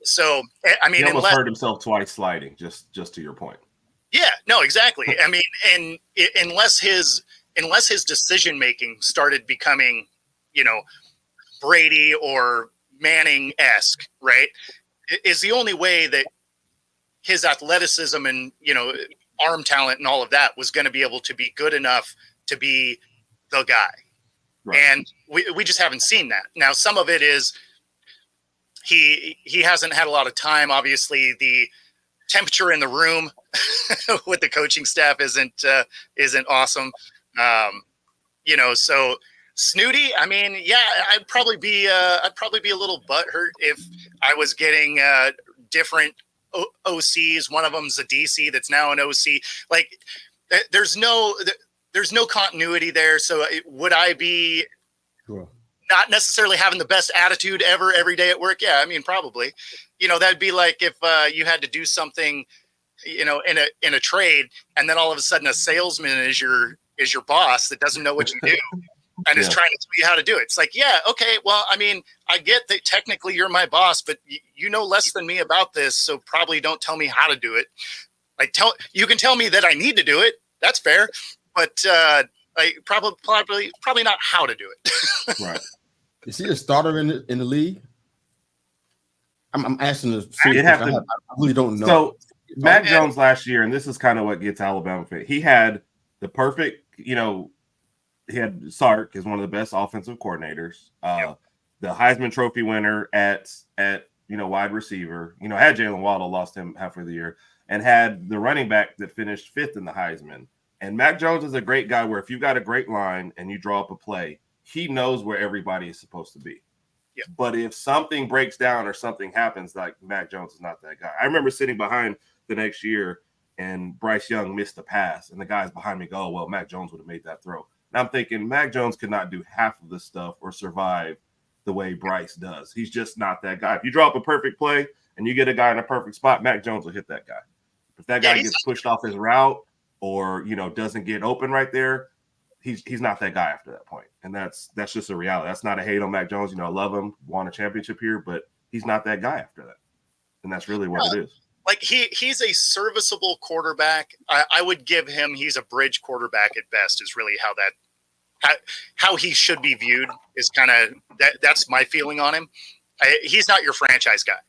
So I mean, he almost hurt himself twice sliding. Just to your point. Yeah, no, exactly. I mean, and unless his decision making started becoming, you know, Brady or Manning-esque, right, is the only way that his athleticism and, you know, arm talent and all of that was going to be able to be good enough to be the guy. Right. And we just haven't seen that. Now, some of it is he hasn't had a lot of time. Obviously, the temperature in the room with the coaching staff isn't awesome. You know, so Snooty, I mean, yeah, I'd probably be a little butthurt if I was getting different OCs. One of them's a DC that's now an OC. Like, there's no continuity there. So would I be not necessarily having the best attitude ever every day at work? Yeah, I mean, probably. You know, that'd be like if you had to do something, you know, in a trade, and then all of a sudden a salesman is your boss that doesn't know what you do and is trying to tell you how to do it. It's like, yeah, okay, well, I mean, I get that technically you're my boss, but you know less than me about this, so probably don't tell me how to do it. Like, you can tell me that I need to do it. That's fair, but like probably not how to do it. Right. Is he a starter in the league? I'm asking this. I really don't know. So Mac Jones last year, and this is kind of what gets Alabama fit. He had the perfect, you know, he had Sark as one of the best offensive coordinators. The Heisman Trophy winner at you know, wide receiver. You know, had Jalen Waddle, lost him halfway the year, and had the running back that finished 5th in the Heisman. And Mac Jones is a great guy where if you've got a great line and you draw up a play, he knows where everybody is supposed to be. Yeah. But if something breaks down or something happens, like Mac Jones is not that guy. I remember sitting behind the next year and Bryce Young missed the pass, and the guys behind me go, oh, well, Mac Jones would have made that throw. And I'm thinking Mac Jones could not do half of this stuff or survive the way Bryce does. He's just not that guy. If you draw up a perfect play and you get a guy in a perfect spot, Mac Jones will hit that guy. If that guy gets pushed off his route or, you know, doesn't get open right there, he's not that guy after that point. And that's just a reality. That's not a hate on Mac Jones. You know, I love him, won a championship here, but he's not that guy after that. And that's really what it is. Like he's a serviceable quarterback. I would give him, he's a bridge quarterback at best, is really how he should be viewed, is kind of that's my feeling on him. He's not your franchise guy.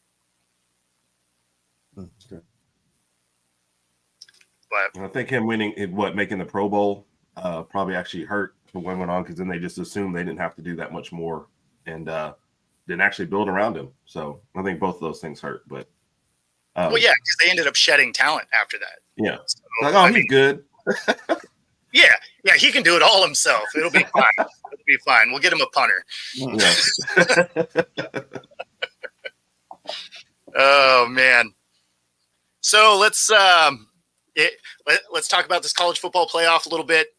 Okay. But I think him making the Pro Bowl probably actually hurt what went on, because then they just assumed they didn't have to do that much more and didn't actually build around him. So I think both of those things hurt. But well, yeah, because they ended up shedding talent after that. Yeah, so, like, he's good. yeah, he can do it all himself. It'll be fine. It'll be fine. We'll get him a punter. Yeah. Oh man. So let's talk about this college football playoff a little bit.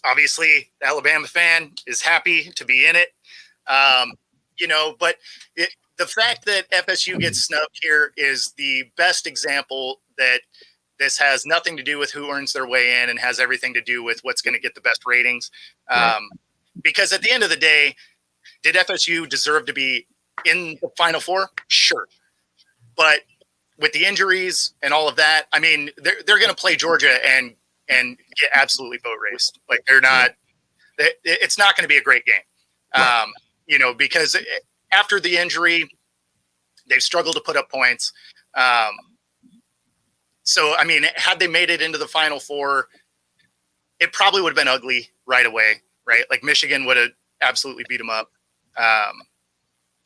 Obviously, the Alabama fan is happy to be in it. You know, but the fact that FSU gets snubbed here is the best example that this has nothing to do with who earns their way in and has everything to do with what's going to get the best ratings. Because at the end of the day, did FSU deserve to be in the Final Four? Sure. But with the injuries and all of that, I mean, they're going to play Georgia and get absolutely boat raced. Like, they're not. It's not going to be a great game. You know, because after the injury, they've struggled to put up points. So, I mean, had they made it into the Final Four, it probably would have been ugly right away, right? Like, Michigan would have absolutely beat them up.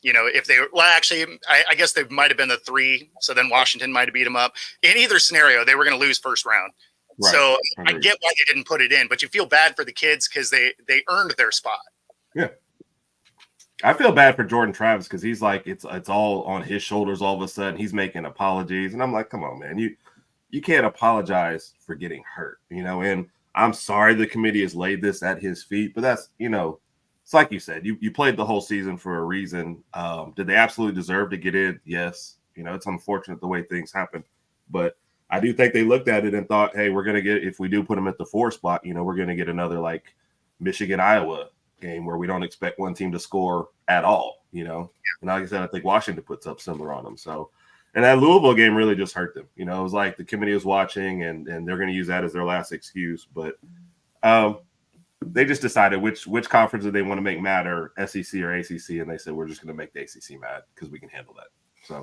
You know, if they were, well, actually, I guess they might have been the 3. So then Washington might have beat them up. In either scenario, they were going to lose first round. Right. So I get why they didn't put it in, but you feel bad for the kids because they earned their spot. Yeah. I feel bad for Jordan Travis because he's like, it's all on his shoulders all of a sudden. He's making apologies. And I'm like, come on, man. You can't apologize for getting hurt, you know, and I'm sorry the committee has laid this at his feet, but that's, you know, it's like you said, you played the whole season for a reason. Did they absolutely deserve to get in? Yes. You know, it's unfortunate the way things happen, but I do think they looked at it and thought, hey, we're going to get, if we do put them at the 4 spot, we're going to get another like Michigan, Iowa game where we don't expect one team to score at all, And like I said, I think Washington puts up similar on them. So, and that Louisville game really just hurt them. It was like the committee was watching and they're going to use that as their last excuse. But they just decided which conference do they want to make matter, SEC or ACC, and they said we're just going to make the ACC mad because we can handle that. So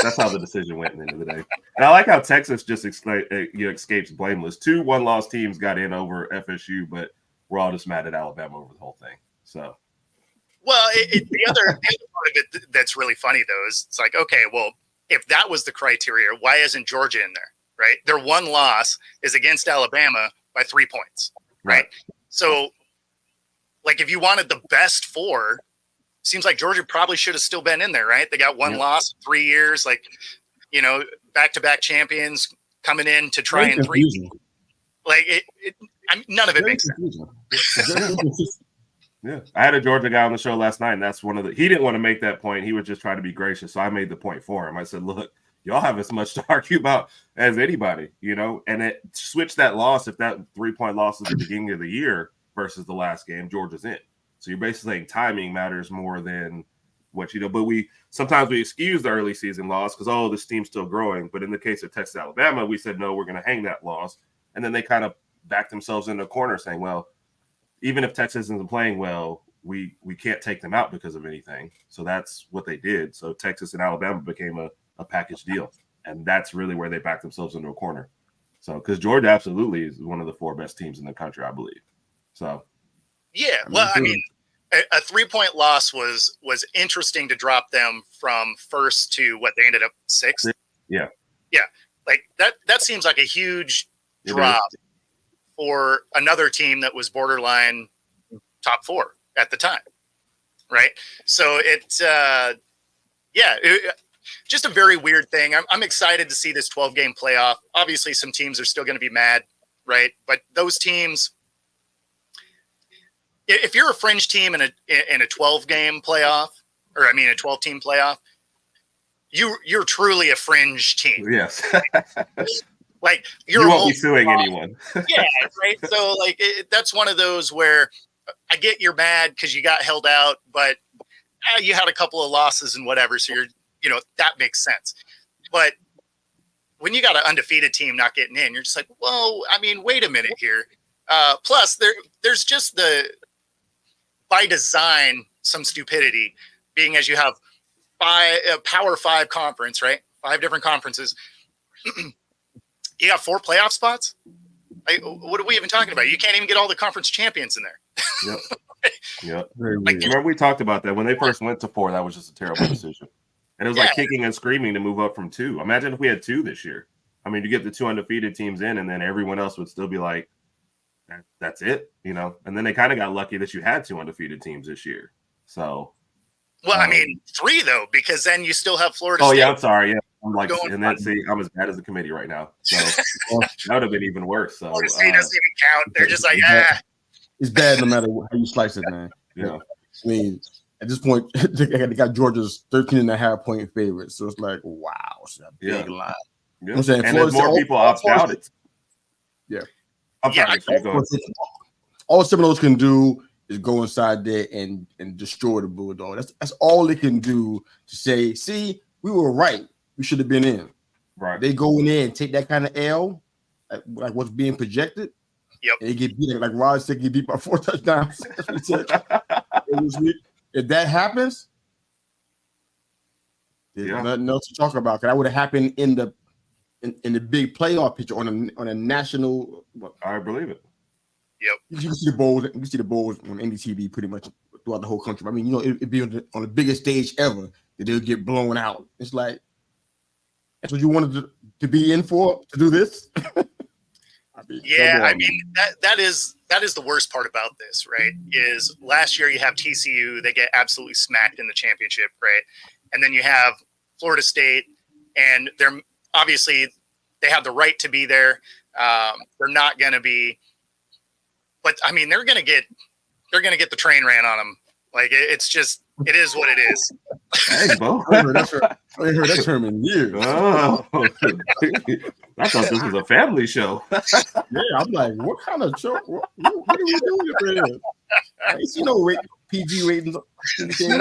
that's how the decision went at the end of the day. And I like how Texas just escapes blameless. 2 one-loss teams got in over FSU, but we're all just mad at Alabama over the whole thing. So, well, the other part of it that's really funny though is it's like, okay, well, if that was the criteria, why isn't Georgia in there? Right? Their one loss is against Alabama by 3 points. Right? So, like, if you wanted the best 4, seems like Georgia probably should have still been in there, right? They got one loss, 3 years, like, back-to-back champions coming in to try and 3. Like, none of it makes sense. Yeah, I had a Georgia guy on the show last night, and that's he didn't want to make that point. He was just trying to be gracious, so I made the point for him. I said, look, y'all have as much to argue about as anybody, and it switched that loss. If that 3-point loss is at the beginning of the year versus the last game, Georgia's in. So you're basically saying timing matters more than what but sometimes we excuse the early season loss because, this team's still growing. But in the case of Texas, Alabama, we said, no, we're going to hang that loss. And then they kind of backed themselves in a corner saying, well, even if Texas isn't playing well, we can't take them out because of anything. So that's what they did. So Texas and Alabama became a package deal. And that's really where they backed themselves into a corner. So, because Georgia absolutely is one of the 4 best teams in the country, I believe. So, yeah, well, I mean, a 3-point loss was interesting to drop them from first to what they ended up 6th. Yeah. Like that seems like a huge drop for another team that was borderline top 4 at the time, right? So it's just a very weird thing. I'm excited to see this 12-game playoff. Obviously, some teams are still going to be mad, right? But those teams, if you're a fringe team in a 12-game playoff, or I mean a 12-team playoff, you're truly a fringe team. Yes. Like you won't be suing anyone. Yeah, right. So like that's one of those where I get you're mad because you got held out, but you had a couple of losses and whatever, so you're that makes sense. But when you got an undefeated team not getting in, you're just like, well, I mean, wait a minute here. Plus, there's just by design some stupidity, being as you have a Power 5 conference, right? 5 different conferences. You got 4 playoff spots. Like, what are we even talking about? You can't even get all the conference champions in there. Yep. Remember we talked about that when they first went to 4. That was just a terrible decision, and it was like kicking and screaming to move up from 2. Imagine if we had 2 this year. I mean, you get the 2 undefeated teams in, and then everyone else would still be like, "That's it," And then they kind of got lucky that you had 2 undefeated teams this year. So, well, I mean, 3 though, because then you still have Florida. Oh State. yeah, I'm sorry. Yeah, I'm like, and then I'm as bad as the committee right now. So that would have been even worse. So Florida State doesn't even count. They're just like, It's bad no matter how you slice it, man. Yeah. I mean, at this point, they got Georgia's 13.5-point favorite. So it's like, wow, it's a big line. Yeah. I'm saying, and as more people opt out, it's I'm sorry. All Seminoles can do is go inside there and destroy the Bulldog. That's all they can do to say, see, we were right. We should have been in. Right. They go in there and take that kind of L, like what's being projected. Yep. And they get beat, like Rod said, get beat by 4 touchdowns. If that happens, there's nothing else to talk about. Because that would have happened in the big playoff picture on a national. I believe it. Yep. You can see the bowls. You can see the bowls on NBTV pretty much throughout the whole country. I mean, it'd be on the biggest stage ever that they'll get blown out. It's like, that's what you wanted to be in for, to do this? I mean, that is the worst part about this, right? Is last year you have TCU, they get absolutely smacked in the championship, right? And then you have Florida State, and they're obviously they have the right to be there. They're not going to be, but I mean, they're going to get the train ran on them. Like it is what it is. Hey, Bo. I ain't heard that term in years. Oh. I thought this was a family show. Yeah, I'm like, what kind of show? What are we doing up here? I ain't see no PG ratings. This is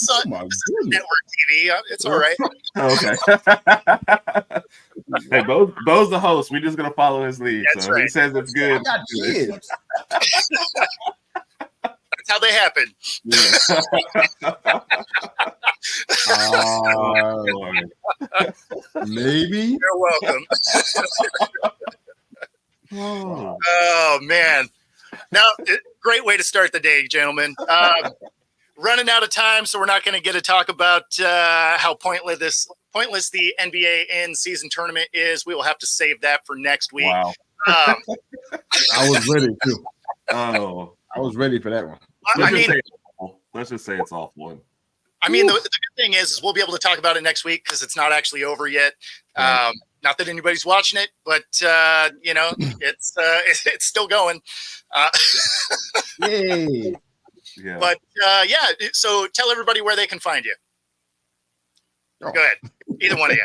Oh on my network goodness. TV. It's all right. Okay. Hey, Bo's the host. We're just gonna follow his lead. That's So right. he says it's I good. got kids. That's how they happen. Maybe. You're welcome. Oh man. Now, great way to start the day, gentlemen. Running out of time, so we're not going to get to talk about how pointless the NBA in-season tournament is. We will have to save that for next week. Wow. I was ready too. Oh, I was ready for that one. Let's just say it's awful. I mean, the good thing is we'll be able to talk about it next week because it's not actually over yet. Right. Not that anybody's watching it, but it's still going. Yay! Yeah. But so tell everybody where they can find you. Oh. Go ahead, either one of you.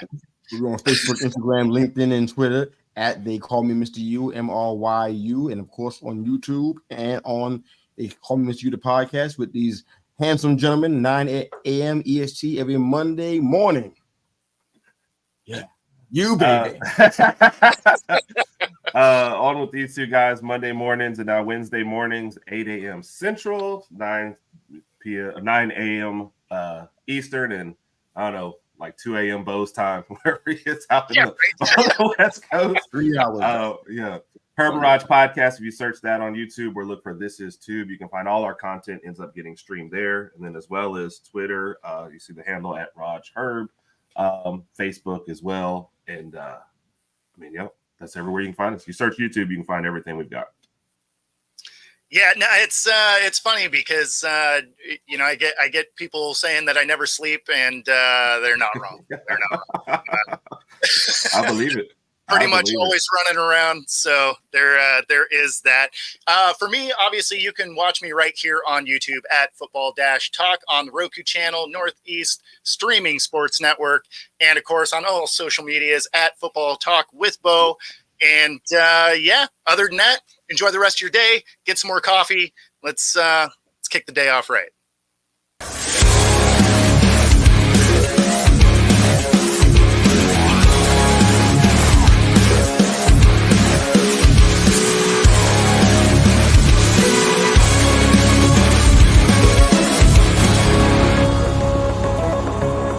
We're on Facebook, Instagram, LinkedIn, and Twitter at They Call Me Mr. Yu, MRYU, and of course on YouTube and on They Call Me Mr. Yu, the podcast with these handsome gentlemen, 9 a.m. EST every Monday morning. Yeah. You, baby. On with these two guys Monday mornings and now Wednesday mornings, 8 a.m. Central, 9 a.m. Eastern, and I don't know, like 2 a.m. Bo's time, wherever he is out on the West Coast. 3 hours. Yeah. Her Barrage Podcast. If you search that on YouTube or look for This Is Tube, you can find all our content ends up getting streamed there. And then as well as Twitter, you see the handle at Raj Herb, Facebook as well. And that's everywhere you can find us. You search YouTube, you can find everything we've got. Yeah, no, it's funny because I get people saying that I never sleep, and they're not wrong. They're not wrong. I believe it. Pretty much always running around. So there is that. For me, obviously, you can watch me right here on YouTube at Football-Talk on the Roku channel, Northeast Streaming Sports Network, and of course on all social medias at Football Talk with Bo. And other than that, enjoy the rest of your day. Get some more coffee. Let's kick the day off right.